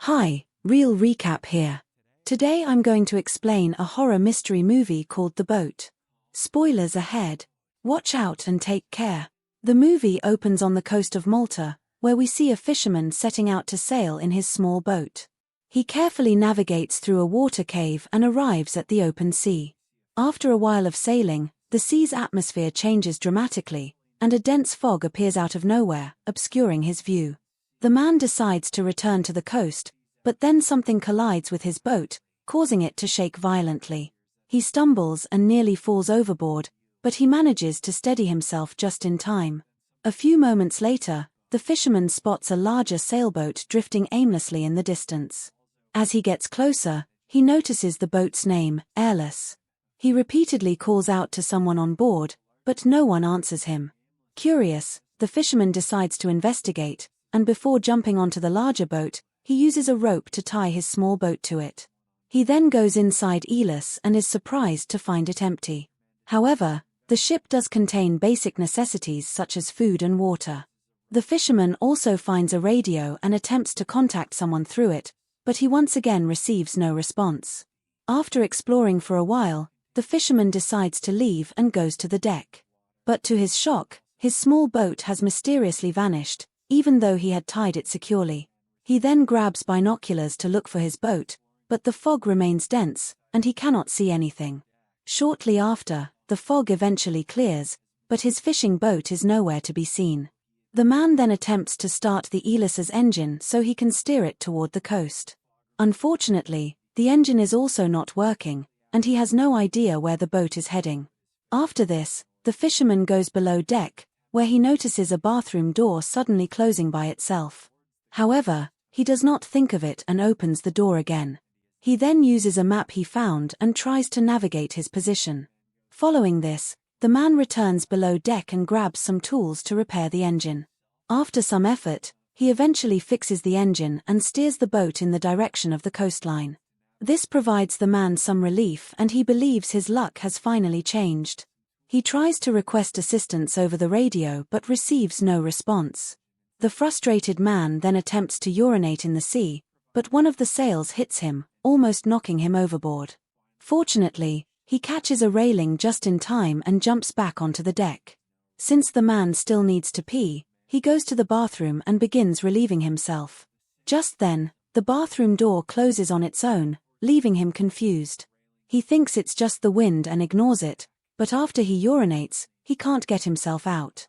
Hi, real recap here. Today I'm going to explain a horror mystery movie called The Boat. Spoilers ahead. Watch out and take care. The movie opens on the coast of Malta, where we see a fisherman setting out to sail in his small boat. He carefully navigates through a water cave and arrives at the open sea. After a while of sailing, the sea's atmosphere changes dramatically, and a dense fog appears out of nowhere, obscuring his view. The man decides to return to the coast, but then something collides with his boat, causing it to shake violently. He stumbles and nearly falls overboard, but he manages to steady himself just in time. A few moments later, the fisherman spots a larger sailboat drifting aimlessly in the distance. As he gets closer, he notices the boat's name, Airless. He repeatedly calls out to someone on board, but no one answers him. Curious, the fisherman decides to investigate, and before jumping onto the larger boat, he uses a rope to tie his small boat to it. He then goes inside Airless and is surprised to find it empty. However, the ship does contain basic necessities such as food and water. The fisherman also finds a radio and attempts to contact someone through it, but he once again receives no response. After exploring for a while, the fisherman decides to leave and goes to the deck. But to his shock, his small boat has mysteriously vanished, even though he had tied it securely. He then grabs binoculars to look for his boat, but the fog remains dense, and he cannot see anything. Shortly after, the fog eventually clears, but his fishing boat is nowhere to be seen. The man then attempts to start the Airless's engine so he can steer it toward the coast. Unfortunately, the engine is also not working, and he has no idea where the boat is heading. After this, the fisherman goes below deck, where he notices a bathroom door suddenly closing by itself. However, he does not think of it and opens the door again. He then uses a map he found and tries to navigate his position. Following this, the man returns below deck and grabs some tools to repair the engine. After some effort, he eventually fixes the engine and steers the boat in the direction of the coastline. This provides the man some relief and he believes his luck has finally changed. He tries to request assistance over the radio but receives no response. The frustrated man then attempts to urinate in the sea, but one of the sails hits him, almost knocking him overboard. Fortunately, he catches a railing just in time and jumps back onto the deck. Since the man still needs to pee, he goes to the bathroom and begins relieving himself. Just then, the bathroom door closes on its own, leaving him confused. He thinks it's just the wind and ignores it, but after he urinates, he can't get himself out.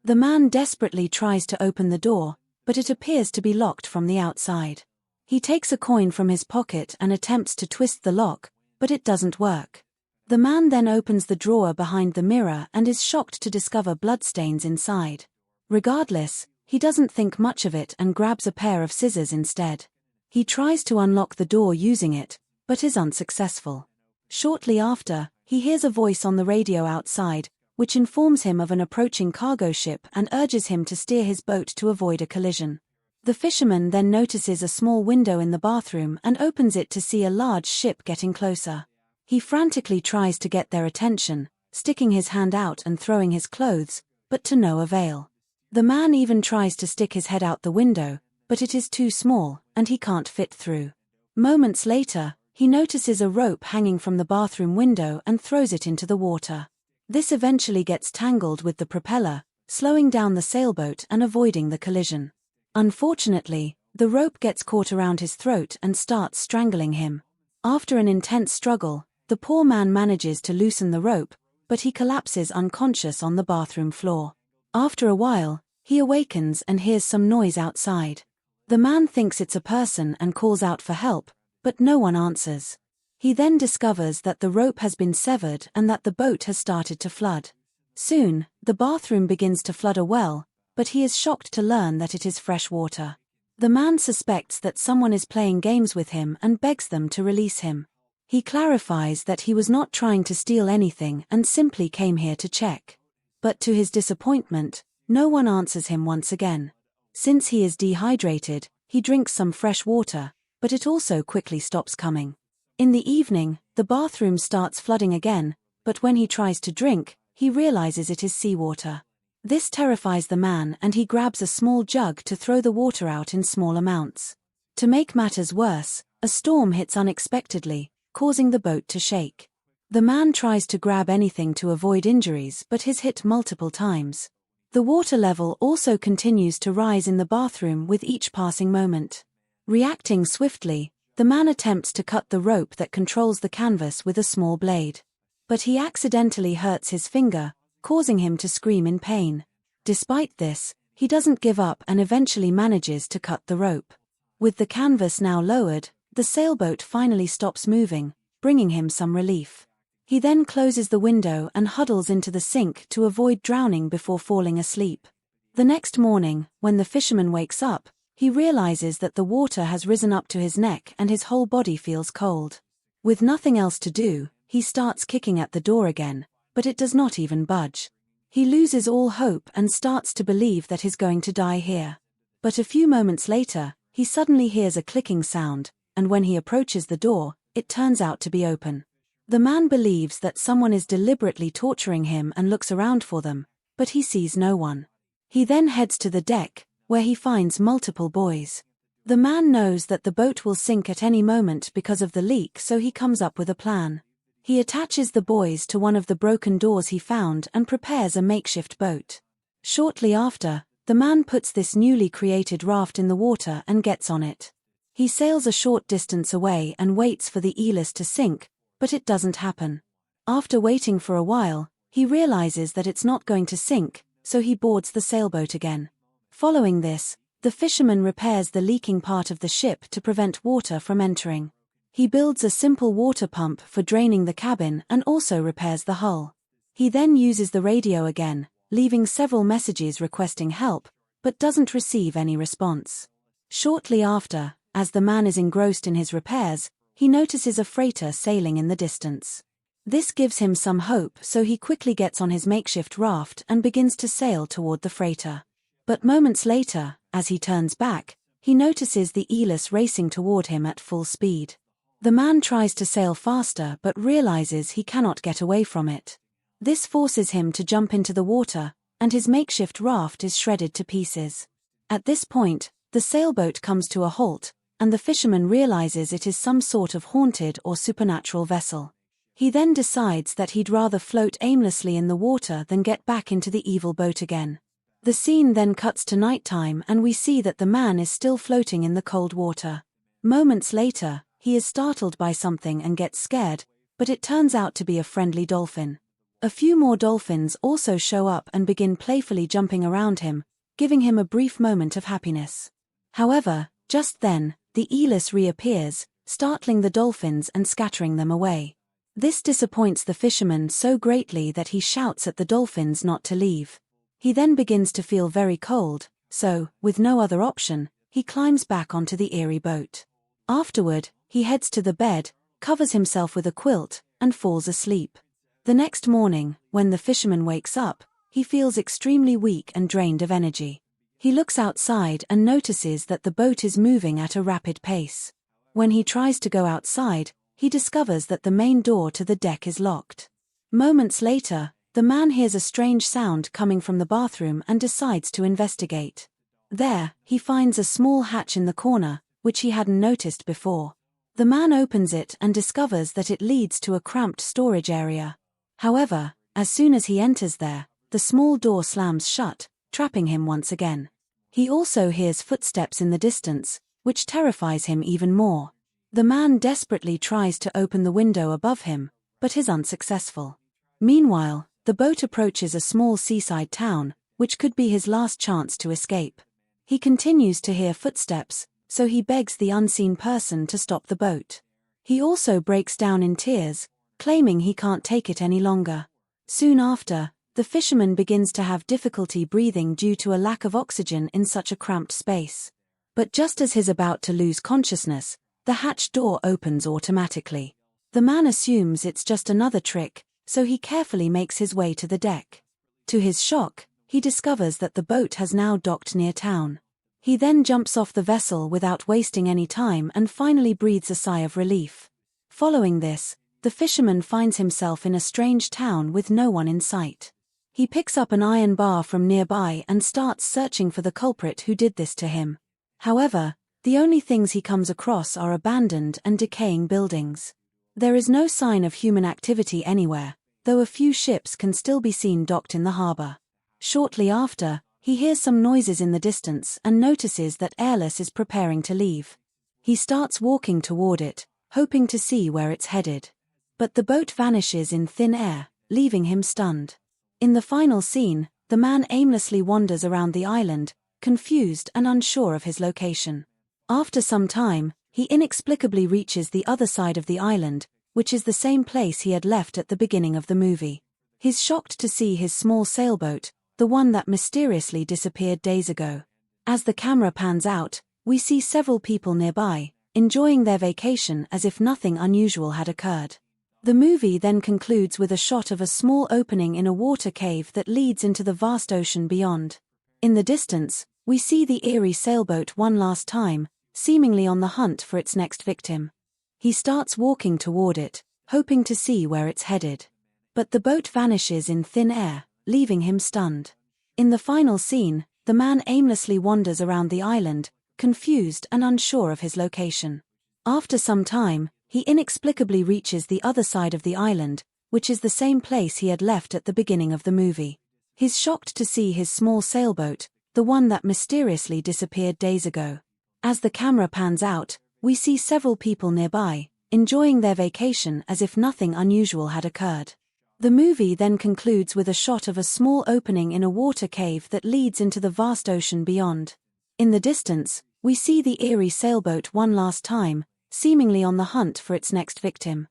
The man desperately tries to open the door, but it appears to be locked from the outside. He takes a coin from his pocket and attempts to twist the lock, but it doesn't work. The man then opens the drawer behind the mirror and is shocked to discover bloodstains inside. Regardless, he doesn't think much of it and grabs a pair of scissors instead. He tries to unlock the door using it, but is unsuccessful. Shortly after, he hears a voice on the radio outside, which informs him of an approaching cargo ship and urges him to steer his boat to avoid a collision. The fisherman then notices a small window in the bathroom and opens it to see a large ship getting closer. He frantically tries to get their attention, sticking his hand out and throwing his clothes, but to no avail. The man even tries to stick his head out the window, but it is too small, and he can't fit through. Moments later, he notices a rope hanging from the bathroom window and throws it into the water. This eventually gets tangled with the propeller, slowing down the sailboat and avoiding the collision. Unfortunately, the rope gets caught around his throat and starts strangling him. After an intense struggle, the poor man manages to loosen the rope, but he collapses unconscious on the bathroom floor. After a while, he awakens and hears some noise outside. The man thinks it's a person and calls out for help, but no one answers. He then discovers that the rope has been severed and that the boat has started to flood. Soon, the bathroom begins to flood a well, but he is shocked to learn that it is fresh water. The man suspects that someone is playing games with him and begs them to release him. He clarifies that he was not trying to steal anything and simply came here to check. But to his disappointment, no one answers him once again. Since he is dehydrated, he drinks some fresh water, but it also quickly stops coming. In the evening, the bathroom starts flooding again, but when he tries to drink, he realizes it is seawater. This terrifies the man and he grabs a small jug to throw the water out in small amounts. To make matters worse, a storm hits unexpectedly, causing the boat to shake. The man tries to grab anything to avoid injuries but is hit multiple times. The water level also continues to rise in the bathroom with each passing moment. Reacting swiftly, the man attempts to cut the rope that controls the canvas with a small blade. But he accidentally hurts his finger, causing him to scream in pain. Despite this, he doesn't give up and eventually manages to cut the rope. With the canvas now lowered, the sailboat finally stops moving, bringing him some relief. He then closes the window and huddles into the sink to avoid drowning before falling asleep. The next morning, when the fisherman wakes up, he realizes that the water has risen up to his neck and his whole body feels cold. With nothing else to do, he starts kicking at the door again, but it does not even budge. He loses all hope and starts to believe that he's going to die here. But a few moments later, he suddenly hears a clicking sound, and when he approaches the door, it turns out to be open. The man believes that someone is deliberately torturing him and looks around for them, but he sees no one. He then heads to the deck, where he finds multiple buoys. The man knows that the boat will sink at any moment because of the leak, so he comes up with a plan. He attaches the buoys to one of the broken doors he found and prepares a makeshift boat. Shortly after, the man puts this newly created raft in the water and gets on it. He sails a short distance away and waits for the Elis to sink, but it doesn't happen. After waiting for a while, he realizes that it's not going to sink, so he boards the sailboat again. Following this, the fisherman repairs the leaking part of the ship to prevent water from entering. He builds a simple water pump for draining the cabin and also repairs the hull. He then uses the radio again, leaving several messages requesting help, but doesn't receive any response. Shortly after, as the man is engrossed in his repairs, he notices a freighter sailing in the distance. This gives him some hope, so he quickly gets on his makeshift raft and begins to sail toward the freighter. But moments later, as he turns back, he notices the Elis racing toward him at full speed. The man tries to sail faster but realizes he cannot get away from it. This forces him to jump into the water, and his makeshift raft is shredded to pieces. At this point, the sailboat comes to a halt, and the fisherman realizes it is some sort of haunted or supernatural vessel. He then decides that he'd rather float aimlessly in the water than get back into the evil boat again. The scene then cuts to nighttime and we see that the man is still floating in the cold water. Moments later, he is startled by something and gets scared, but it turns out to be a friendly dolphin. A few more dolphins also show up and begin playfully jumping around him, giving him a brief moment of happiness. However, just then, the Elis reappears, startling the dolphins and scattering them away. This disappoints the fisherman so greatly that he shouts at the dolphins not to leave. He then begins to feel very cold, so, with no other option, he climbs back onto the eerie boat. Afterward, he heads to the bed, covers himself with a quilt, and falls asleep. The next morning, when the fisherman wakes up, he feels extremely weak and drained of energy. He looks outside and notices that the boat is moving at a rapid pace. When he tries to go outside, he discovers that the main door to the deck is locked. Moments later, the man hears a strange sound coming from the bathroom and decides to investigate. There, he finds a small hatch in the corner, which he hadn't noticed before. The man opens it and discovers that it leads to a cramped storage area. However, as soon as he enters there, the small door slams shut, trapping him once again. He also hears footsteps in the distance, which terrifies him even more. The man desperately tries to open the window above him, but is unsuccessful. Meanwhile, the boat approaches a small seaside town, which could be his last chance to escape. He continues to hear footsteps, so he begs the unseen person to stop the boat. He also breaks down in tears, claiming he can't take it any longer. Soon after, the fisherman begins to have difficulty breathing due to a lack of oxygen in such a cramped space. But just as he's about to lose consciousness, the hatch door opens automatically. The man assumes it's just another trick, so he carefully makes his way to the deck. To his shock, he discovers that the boat has now docked near town. He then jumps off the vessel without wasting any time and finally breathes a sigh of relief. Following this, the fisherman finds himself in a strange town with no one in sight. He picks up an iron bar from nearby and starts searching for the culprit who did this to him. However, The only things he comes across are abandoned and decaying buildings. There is no sign of human activity anywhere, though a few ships can still be seen docked in the harbor. Shortly after, he hears some noises in the distance and notices that Airless is preparing to leave. He starts walking toward it, hoping to see where it's headed. But the boat vanishes in thin air, leaving him stunned. In the final scene, the man aimlessly wanders around the island, confused and unsure of his location. After some time, he inexplicably reaches the other side of the island, which is the same place he had left at the beginning of the movie. He's shocked to see his small sailboat, the one that mysteriously disappeared days ago. As the camera pans out, we see several people nearby, enjoying their vacation as if nothing unusual had occurred. The movie then concludes with a shot of a small opening in a water cave that leads into the vast ocean beyond. In the distance, we see the eerie sailboat one last time, seemingly on the hunt for its next victim. He starts walking toward it, hoping to see where it's headed. But the boat vanishes in thin air, leaving him stunned. In the final scene, the man aimlessly wanders around the island, confused and unsure of his location. After some time, he inexplicably reaches the other side of the island, which is the same place he had left at the beginning of the movie. He's shocked to see his small sailboat, the one that mysteriously disappeared days ago. As the camera pans out, we see several people nearby, enjoying their vacation as if nothing unusual had occurred. The movie then concludes with a shot of a small opening in a water cave that leads into the vast ocean beyond. In the distance, we see the eerie sailboat one last time, seemingly on the hunt for its next victim.